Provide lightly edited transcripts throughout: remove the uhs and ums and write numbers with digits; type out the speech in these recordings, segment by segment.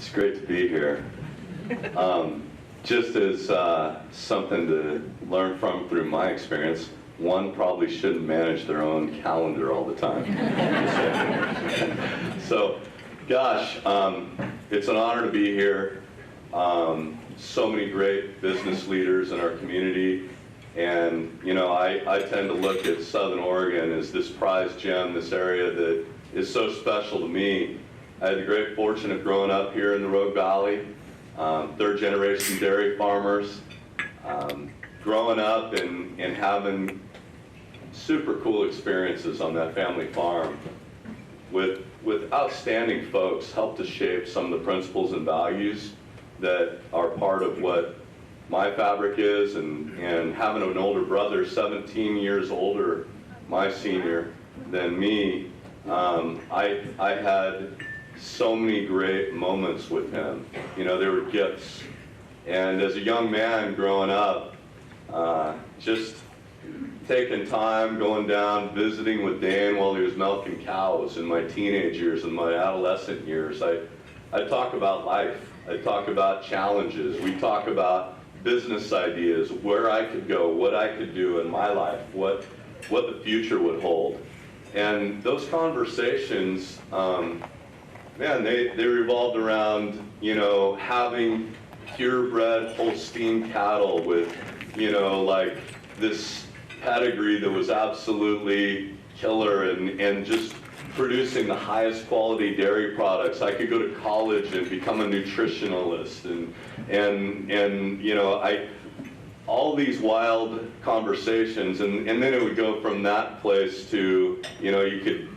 It's great to be here. Just as something to learn from through my experience, one probably shouldn't manage their own calendar all the time. So, gosh, it's an honor to be here. So many great business leaders in our community. And, you know, I tend to look at Southern Oregon as this prized gem, this area that is so special to me. I had the great fortune of growing up here in the Rogue Valley, third generation dairy farmers, growing up and having super cool experiences on that family farm with outstanding folks, helped to shape some of the principles and values that are part of what my fabric is, and having an older brother, 17 years older, my senior, than me, I had so many great moments with him. You know, they were gifts. And as a young man growing up, just taking time, going down, visiting with Dan while he was milking cows in my teenage years and my adolescent years, I talk about life. I talk about challenges. We talk about business ideas, where I could go, what I could do in my life, what the future would hold. And those conversations, man, they revolved around, you know, having purebred Holstein cattle with, you know, like this pedigree that was absolutely killer, and just producing the highest quality dairy products. I could go to college and become a nutritionalist, and you know, all these wild conversations, and then it would go from that place to, you know, you could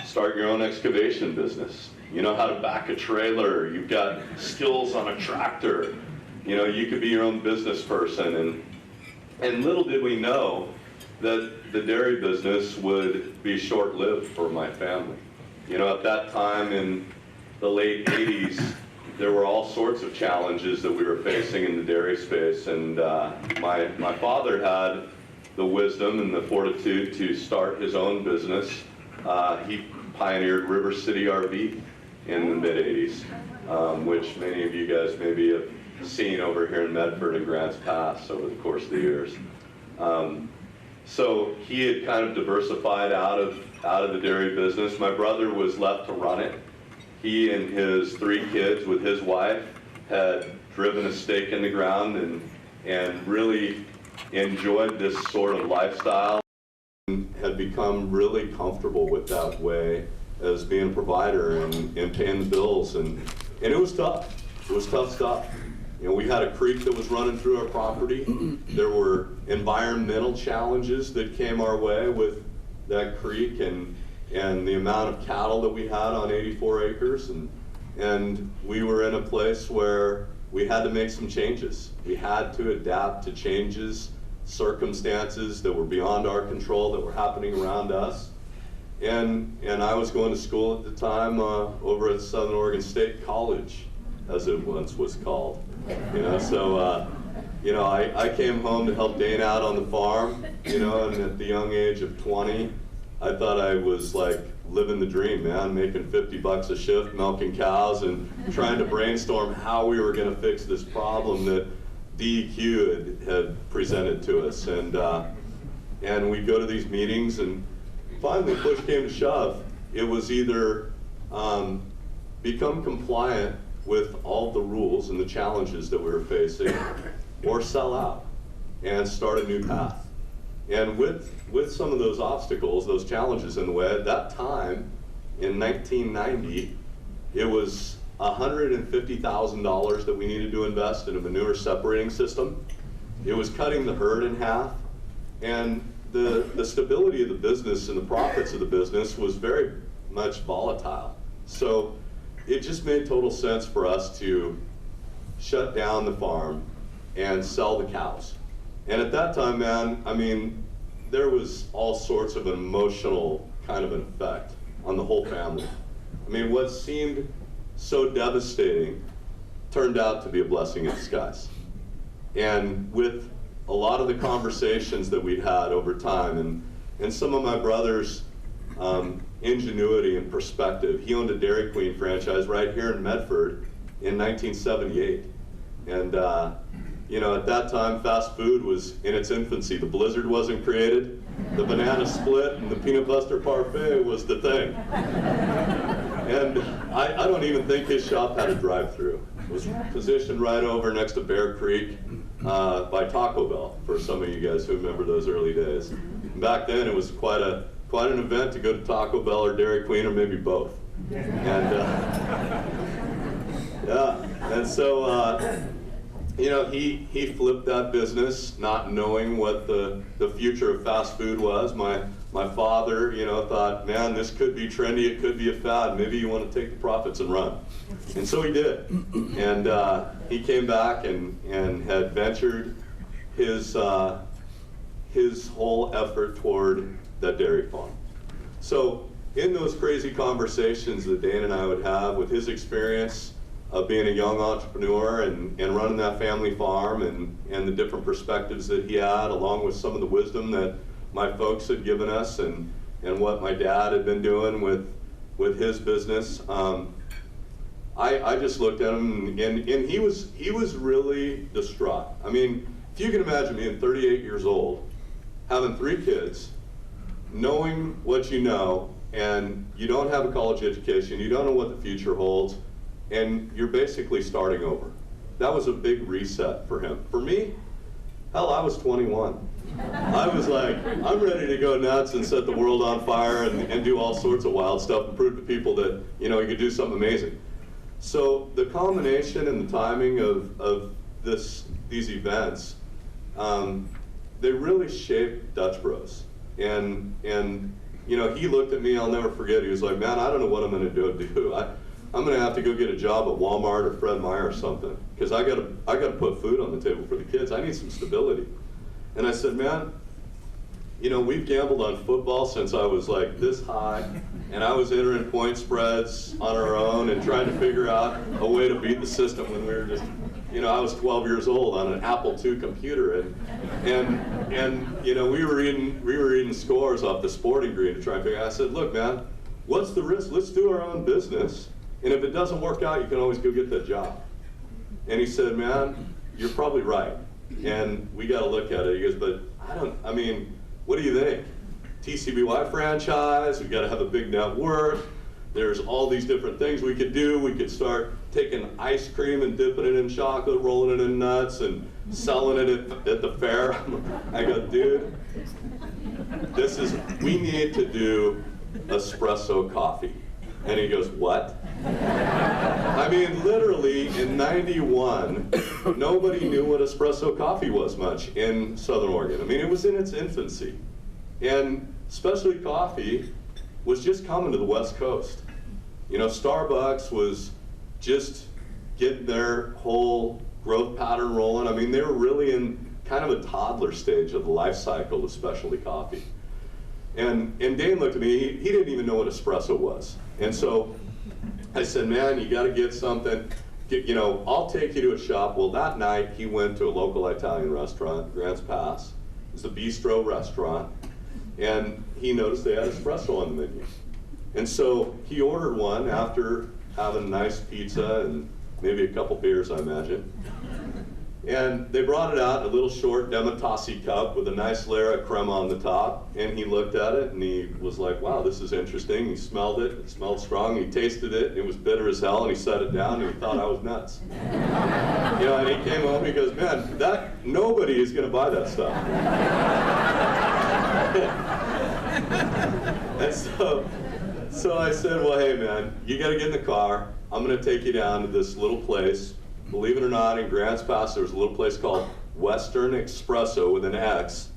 start your own excavation business. You know how to back a trailer, you've got skills on a tractor, you know, you could be your own business person, and little did we know that the dairy business would be short-lived for my family. You know, at that time in the late 80s, there were all sorts of challenges that we were facing in the dairy space, and my father had the wisdom and the fortitude to start his own business. He pioneered River City RV in the mid-80s, which many of you guys maybe have seen over here in Medford and Grants Pass over the course of the years. So he had kind of diversified out of the dairy business. My brother was left to run it. He and his 3 kids with his wife had driven a stake in the ground and really enjoyed this sort of lifestyle, and had become really comfortable with that way as being a provider and paying the bills. And it was tough. It was tough stuff. You know, we had a creek that was running through our property. There were environmental challenges that came our way with that creek and the amount of cattle that we had on 84 acres. And we were in a place where we had to make some changes. We had to adapt to changes, circumstances that were beyond our control that were happening around us. And I was going to school at the time over at Southern Oregon State College, as it once was called. You know, so you know, I came home to help Dane out on the farm, you know, and at the young age of 20, I thought I was like living the dream, man, making $50 a shift, milking cows, and trying to brainstorm how we were going to fix this problem that DEQ had presented to us. And we'd go to these meetings, and finally, push came to shove. It was either become compliant with all the rules and the challenges that we were facing, or sell out and start a new path. And with some of those obstacles, those challenges in the way, at that time, in 1990, it was $150,000 that we needed to invest in a manure separating system. It was cutting the herd in half, and the stability of the business and the profits of the business was very much volatile. So it just made total sense for us to shut down the farm and sell the cows. And at that time, man, I mean, there was all sorts of an emotional kind of an effect on the whole family. I mean, what seemed so devastating turned out to be a blessing in disguise. And with a lot of the conversations that we'd had over time, and some of my brother's ingenuity and perspective. He owned a Dairy Queen franchise right here in Medford, in 1978. And you know, at that time, fast food was in its infancy. The Blizzard wasn't created. The banana split and the peanut butter parfait was the thing. And I don't even think his shop had a drive-through. It was positioned right over next to Bear Creek by Taco Bell, for some of you guys who remember those early days. And back then, it was quite an event to go to Taco Bell or Dairy Queen or maybe both. And yeah, and so you know, he flipped that business, not knowing what the future of fast food was. My father, you know, thought, man, this could be trendy, it could be a fad, maybe you want to take the profits and run. And so he did. And he came back and had ventured his whole effort toward that dairy farm. So in those crazy conversations that Dane and I would have with his experience of being a young entrepreneur and running that family farm and the different perspectives that he had, along with some of the wisdom that my folks had given us and what my dad had been doing with his business, I just looked at him and he was really distraught. I mean, if you can imagine being 38 years old, having 3 kids, knowing what you know, and you don't have a college education, you don't know what the future holds, and you're basically starting over. That was a big reset for him. For me, hell, I was 21. I was like, I'm ready to go nuts and set the world on fire and do all sorts of wild stuff and prove to people that, you know, you could do something amazing. So the combination and the timing of these events, they really shaped Dutch Bros. And you know, he looked at me, I'll never forget, he was like, man, I don't know what I'm gonna do. I'm gonna have to go get a job at Walmart or Fred Meyer or something, because I gotta put food on the table for the kids. I need some stability. And I said, man, you know, we've gambled on football since I was like this high, and I was entering point spreads on our own and trying to figure out a way to beat the system when we were just, you know, I was 12 years old on an Apple II computer, and you know, we were reading scores off the sporting green to try and figure out. I said, look, man, what's the risk? Let's do our own business. And if it doesn't work out, you can always go get that job. And he said, man, you're probably right. And we got to look at it. He goes, but I mean, what do you think? TCBY franchise, we got to have a big net worth. There's all these different things we could do. We could start taking ice cream and dipping it in chocolate, rolling it in nuts, and selling it at the fair. I go, dude, we need to do espresso coffee. And he goes, what? I mean, literally in '91, nobody knew what espresso coffee was much in Southern Oregon. I mean, it was in its infancy. And specialty coffee was just coming to the West Coast. You know, Starbucks was just getting their whole growth pattern rolling. I mean, they were really in kind of a toddler stage of the life cycle of specialty coffee. And Dane looked at me, he didn't even know what espresso was. And so I said, man, you gotta get something, you know, I'll take you to a shop. Well, that night he went to a local Italian restaurant, Grants Pass. It's a bistro restaurant. And he noticed they had espresso on the menu. And so he ordered one after having a nice pizza and maybe a couple beers, I imagine. And they brought it out in a little short Demetasi cup with a nice layer of crema on the top. And he looked at it and he was like, wow, this is interesting. He smelled it, it smelled strong. He tasted it, and it was bitter as hell, and he set it down and he thought I was nuts. You know, and he came home and he goes, man, nobody is gonna buy that stuff. And so I said, well, hey man, you gotta get in the car. I'm gonna take you down to this little place. Believe it or not, in Grants Pass, there was a little place called Western Espresso with an X,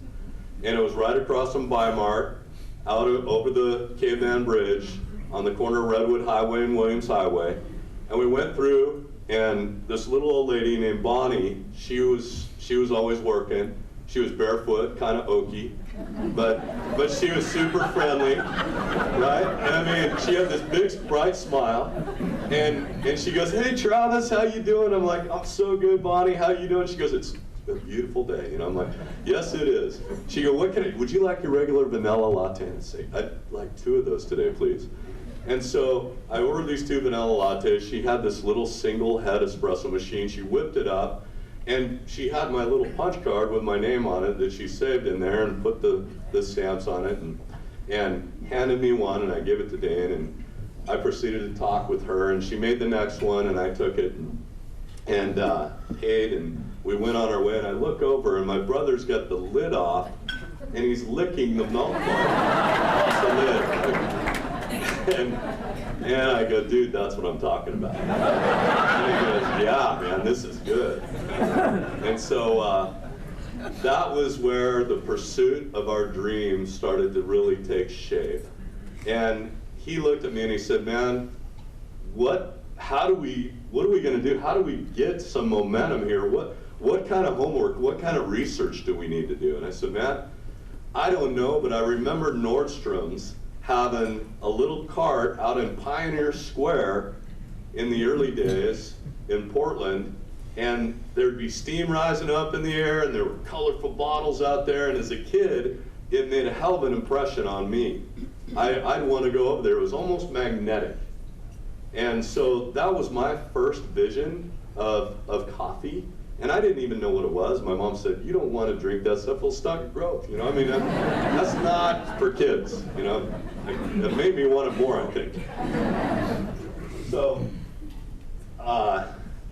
and it was right across from Bi-Mart, over the Caveman Bridge, on the corner of Redwood Highway and Williams Highway. And we went through, and this little old lady named Bonnie, she was always working. She was barefoot, kind of oaky, but she was super friendly, right? And I mean, she had this big, bright smile, and she goes, hey, Travis, how you doing? I'm like, I'm so good, Bonnie, how you doing? She goes, it's a beautiful day, you know? I'm like, yes, it is. She goes, would you like your regular vanilla latte? And I say, I'd like 2 of those today, please. And so I ordered these 2 vanilla lattes. She had this little single head espresso machine. She whipped it up, and she had my little punch card with my name on it that she saved in there and put the stamps on it, and handed me one, and I gave it to Dan, and I proceeded to talk with her, and she made the next one, and I took it and paid, and we went on our way, and I look over, and my brother's got the lid off, and he's licking the milk bar off the lid. And I go, dude, that's what I'm talking about. And he goes, yeah, man, this is good. And so that was where the pursuit of our dreams started to really take shape. And he looked at me and he said, man, what are we going to do? How do we get some momentum here? What kind of homework, what kind of research do we need to do? And I said, man, I don't know, but I remember Nordstrom's having a little cart out in Pioneer Square in the early days in Portland, and there'd be steam rising up in the air, and there were colorful bottles out there, and as a kid, it made a hell of an impression on me. I'd want to go over there. It was almost magnetic. And so that was my first vision of coffee. And I didn't even know what it was. My mom said, you don't want to drink that stuff, it'll stunt your growth. You know, I mean, that's not for kids, you know. It made me want it more, I think. So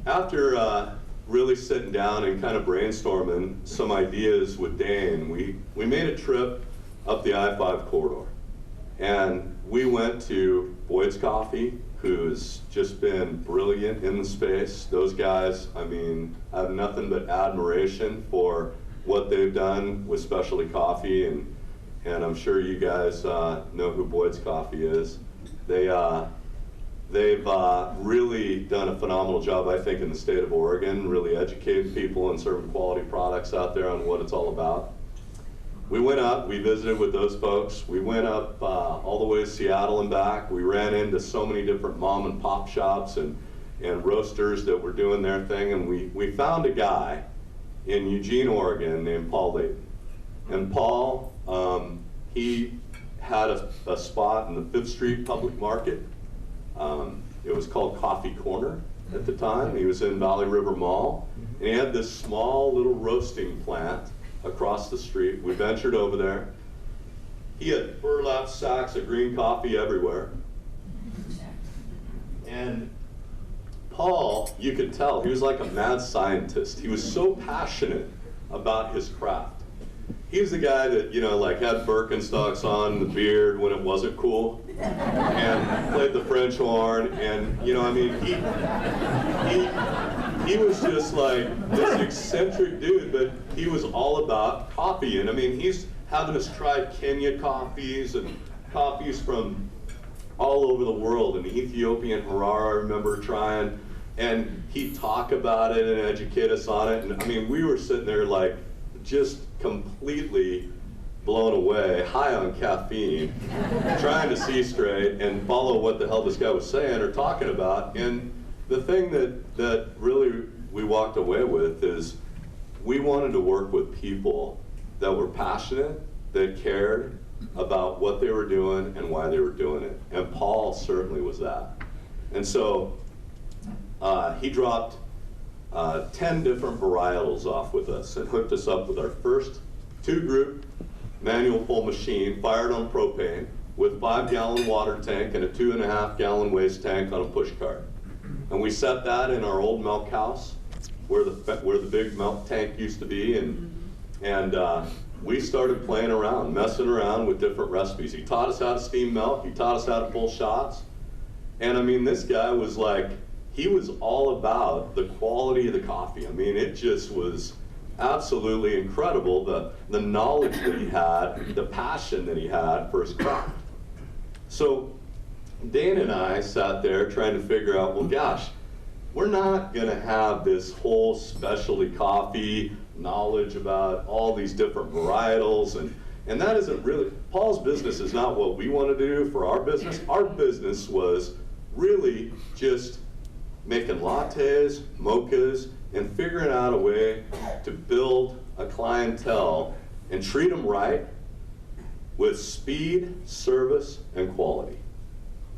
after really sitting down and kind of brainstorming some ideas with Dane, we made a trip up the I-5 corridor. And we went to Boyd's Coffee, who's just been brilliant in the space. Those guys, I mean, I have nothing but admiration for what they've done with specialty coffee, and I'm sure you guys know who Boyd's Coffee is. They've really done a phenomenal job, I think, in the state of Oregon, really educating people and serving quality products out there on what it's all about. We went up, we visited with those folks. We went up all the way to Seattle and back. We ran into so many different mom and pop shops and roasters that were doing their thing, and we found a guy in Eugene, Oregon named Paul Layton. And Paul, he had a spot in the 5th Street Public Market. It was called Coffee Corner at the time. He was in Valley River Mall, and he had this small little roasting plant across the street. We ventured over there. He had burlap sacks of green coffee everywhere. And Paul, you could tell, he was like a mad scientist. He was so passionate about his craft. He was the guy that, you know, like had Birkenstocks on, the beard when it wasn't cool, and played the French horn, and, you know, I mean, he was just like this eccentric dude, but he was all about coffee. And I mean, he's having us try Kenya coffees and coffees from all over the world. And Ethiopian Harara, I remember trying, and he'd talk about it and educate us on it. And I mean, we were sitting there like just completely blown away, high on caffeine, trying to see straight and follow what the hell this guy was saying or talking about. And the thing that really we walked away with is we wanted to work with people that were passionate, that cared about what they were doing and why they were doing it. And Paul certainly was that. And so he dropped 10 different varietals off with us and hooked us up with our first 2-group manual pull machine fired on propane with 5-gallon water tank and a 2.5-gallon waste tank on a push cart. And we set that in our old milk house where the big milk tank used to be, and we started playing around, messing around with different recipes. He taught us how to steam milk, he taught us how to pull shots, and I mean, this guy was like, he was all about the quality of the coffee. I mean, it just was absolutely incredible, the knowledge that he had, the passion that he had for his craft. So Dan and I sat there trying to figure out, well, gosh, we're not going to have this whole specialty coffee knowledge about all these different varietals, and that isn't really, Paul's business is not what we want to do for our business. Our business was really just making lattes, mochas, and figuring out a way to build a clientele and treat them right with speed, service, and quality.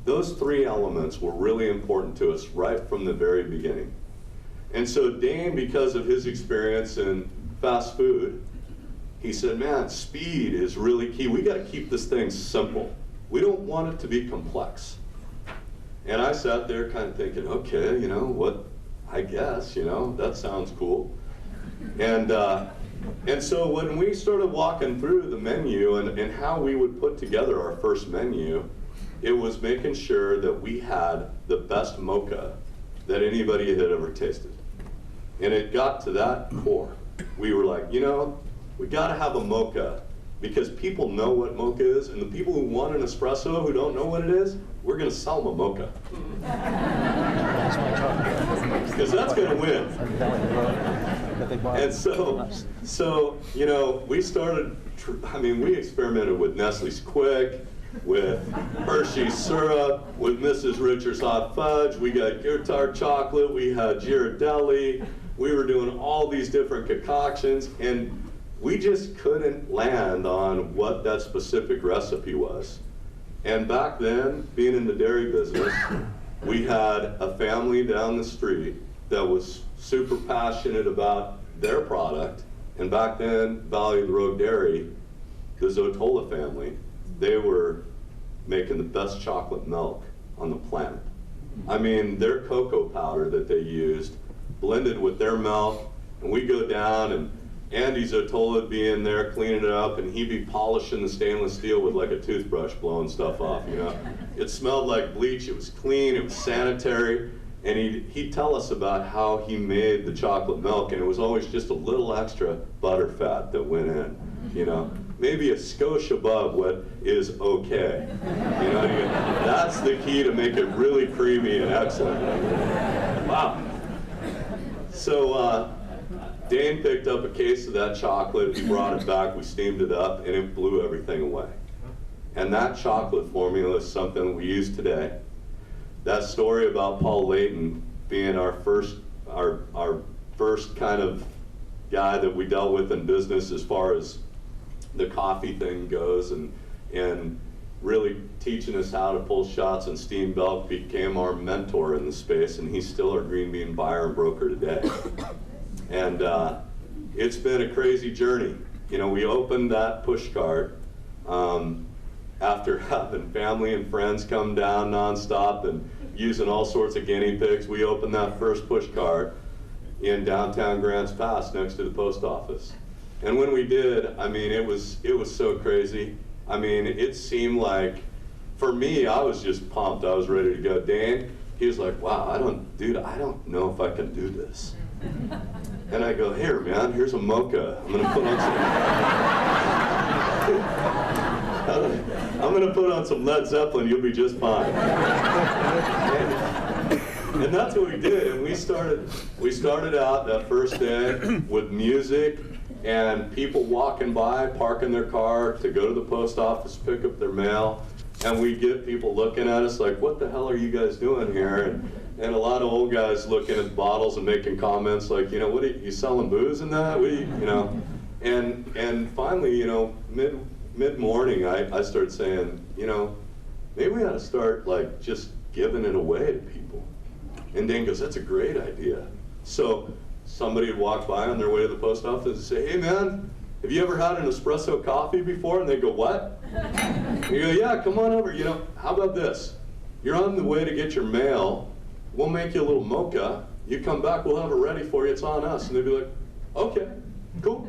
Those three elements were really important to us right from the very beginning. And so Dane, because of his experience in fast food, he said, man, speed is really key. We got to keep this thing simple. We don't want it to be complex. And I sat there kind of thinking, okay, you know, what, I guess, you know, that sounds cool. And so when we started walking through the menu and how we would put together our first menu, it was making sure that we had the best mocha that anybody had ever tasted. And it got to that core. We were like, you know, we gotta have a mocha because people know what mocha is, and the people who want an espresso who don't know what it is, we're gonna sell them a mocha. Because that's gonna win. And so, you know, we started, we experimented with Nestle's Quick, with Hershey's syrup, with Mrs. Richards hot fudge, we got Guitar chocolate, we had Ghirardelli, we were doing all these different concoctions, and we just couldn't land on what that specific recipe was. And back then, being in the dairy business, we had a family down the street that was super passionate about their product, and back then, Valley of the Rogue Dairy, the Zotola family, they were making the best chocolate milk on the planet. I mean, their cocoa powder that they used, blended with their milk, and we go down, and Andy Zotola would be in there cleaning it up, and he'd be polishing the stainless steel with like a toothbrush, blowing stuff off, you know. It smelled like bleach, it was clean, it was sanitary, and he'd tell us about how he made the chocolate milk, and it was always just a little extra butter fat that went in, you know. Maybe a skosh above what is okay. You know, that's the key to make it really creamy and excellent. Wow. So Dane picked up a case of that chocolate, he brought it back, we steamed it up, and it blew everything away. And that chocolate formula is something we use today. That story about Paul Layton being our first kind of guy that we dealt with in business as far as the coffee thing goes, and really teaching us how to pull shots and steam milk, became our mentor in the space, and he's still our green bean buyer and broker today. And it's been a crazy journey. You know, we opened that push cart after having family and friends come down nonstop and using all sorts of guinea pigs. We opened that first push cart in downtown Grants Pass next to the post office. And when we did, I mean, it was so crazy. I mean, it seemed like, for me, I was just pumped. I was ready to go. Dane, he was like, wow, I don't know if I can do this. And I go, here, man, here's a mocha. I'm gonna put on some Led Zeppelin, you'll be just fine. And that's what we did. And we started out that first day with music, and people walking by, parking their car to go to the post office, pick up their mail, and we get people looking at us like, what the hell are you guys doing here? And a lot of old guys looking at bottles and making comments like, you know, what are you selling booze in that? What are you know? And finally, you know, mid-morning, I started saying, you know, maybe we ought to start like just giving it away to people. And Dane goes, that's a great idea. So somebody would walk by on their way to the post office and say, hey man, have you ever had an espresso coffee before? And they go, what? And you go, yeah, come on over. You know, how about this? You're on the way to get your mail. We'll make you a little mocha. You come back, we'll have it ready for you. It's on us. And they'd be like, okay, cool.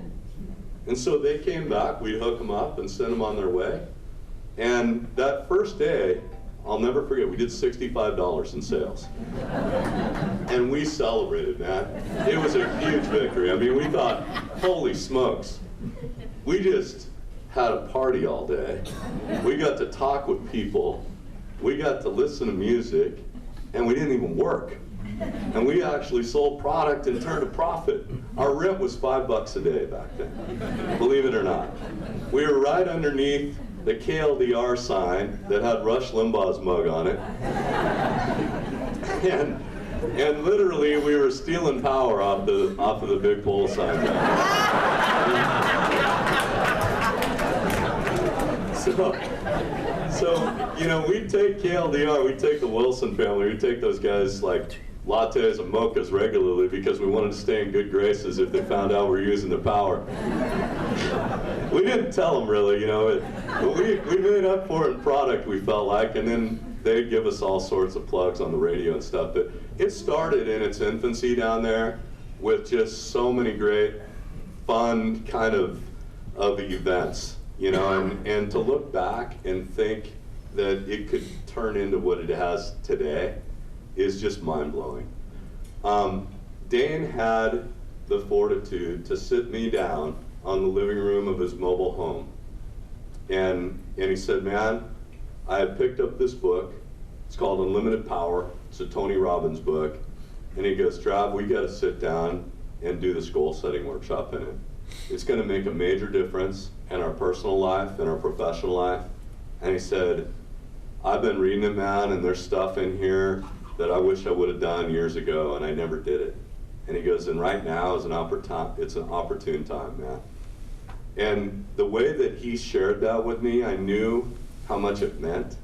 And so they came back. We'd hook them up and send them on their way. And that first day, I'll never forget, we did $65 in sales. And we celebrated, man. It was a huge victory. I mean, we thought, holy smokes. We just had a party all day. We got to talk with people. We got to listen to music, and we didn't even work. And we actually sold product and turned a profit. Our rent was $5 a day back then, believe it or not. We were right underneath the KLDR sign that had Rush Limbaugh's mug on it. And literally we were stealing power off of the big pole sign. So, you know, we take KLDR, we take the Wilson family, we take those guys like lattes and mochas regularly because we wanted to stay in good graces if they found out we're using the power. We didn't tell them really, you know, but we made up for it in product, we felt like, and then they'd give us all sorts of plugs on the radio and stuff. But it started in its infancy down there with just so many great, fun kind of events, you know, and to look back and think that it could turn into what it has today is just mind-blowing. Dane had the fortitude to sit me down on the living room of his mobile home, and he said, man, I had picked up this book. It's called Unlimited Power. It's a Tony Robbins book. And he goes, Trav, we got to sit down and do this goal-setting workshop in it. It's going to make a major difference in our personal life and our professional life. And he said, I've been reading it, man, and there's stuff in here that I wish I would have done years ago, and I never did it. And he goes, and right now is it's an opportune time, man. And the way that he shared that with me, I knew how much it meant.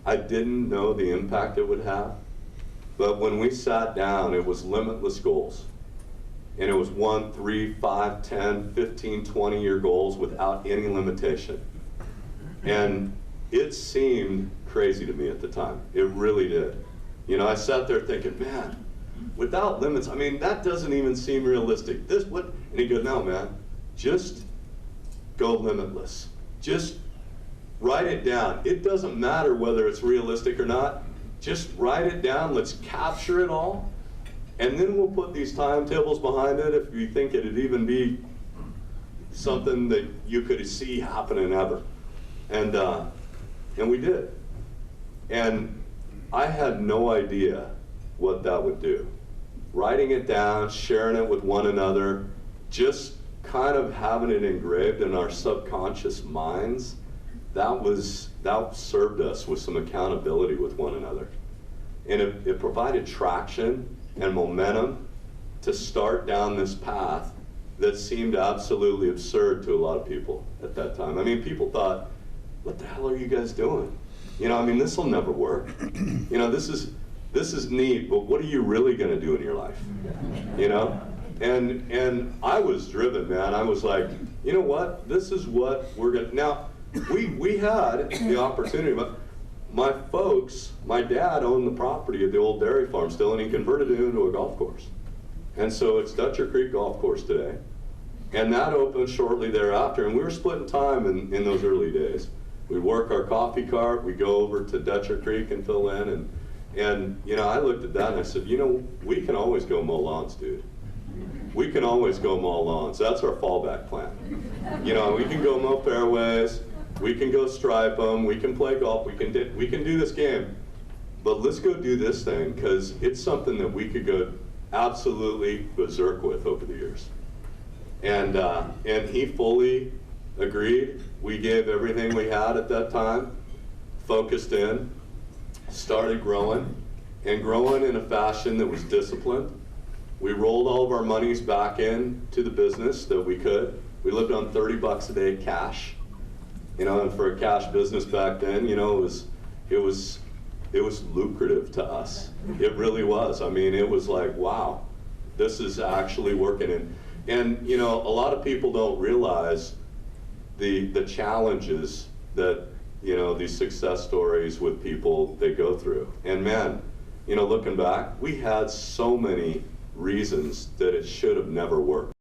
I didn't know the impact it would have. But when we sat down, it was limitless goals. And it was 1, 3, 5, 10, 15, 20-year goals without any limitation. And it seemed crazy to me at the time. It really did. You know, I sat there thinking, man, without limits, I mean, that doesn't even seem realistic. This, what? And he goes, no, man, just go limitless. Just write it down. It doesn't matter whether it's realistic or not. Just write it down. Let's capture it all. And then we'll put these timetables behind it if you think it'd even be something that you could see happening ever. And we did. And I had no idea what that would do. Writing it down, sharing it with one another, just kind of having it engraved in our subconscious minds, that served us with some accountability with one another. And it provided traction and momentum to start down this path that seemed absolutely absurd to a lot of people at that time. I mean, people thought, what the hell are you guys doing? You know, I mean, this will never work. You know, this is neat, but what are you really going to do in your life? You know? And I was driven, man. I was like, you know what? This is what we're going to... Now, we had the opportunity, but my folks, my dad owned the property at the old dairy farm still, and he converted it into a golf course. And so it's Dutcher Creek Golf Course today. And that opened shortly thereafter, and we were splitting time in those early days. We'd work our coffee cart, we'd go over to Dutcher Creek and fill in, and you know, I looked at that and I said, you know, we can always go mow lawns, dude. We can always go mow lawns. That's our fallback plan. You know, we can go mow fairways, we can go stripe them, we can play golf, we can do this game, but let's go do this thing, because it's something that we could go absolutely berserk with over the years. And he fully agreed. We gave everything we had at that time, focused in, started growing, and growing in a fashion that was disciplined. We rolled all of our monies back into the business that we could. We lived on $30 a day cash. You know, and for a cash business back then, you know, it was lucrative to us. It really was. I mean, it was like, wow, this is actually working. And you know, a lot of people don't realize the challenges that, you know, these success stories with people they go through. And man, you know, looking back, we had so many reasons that it should have never worked.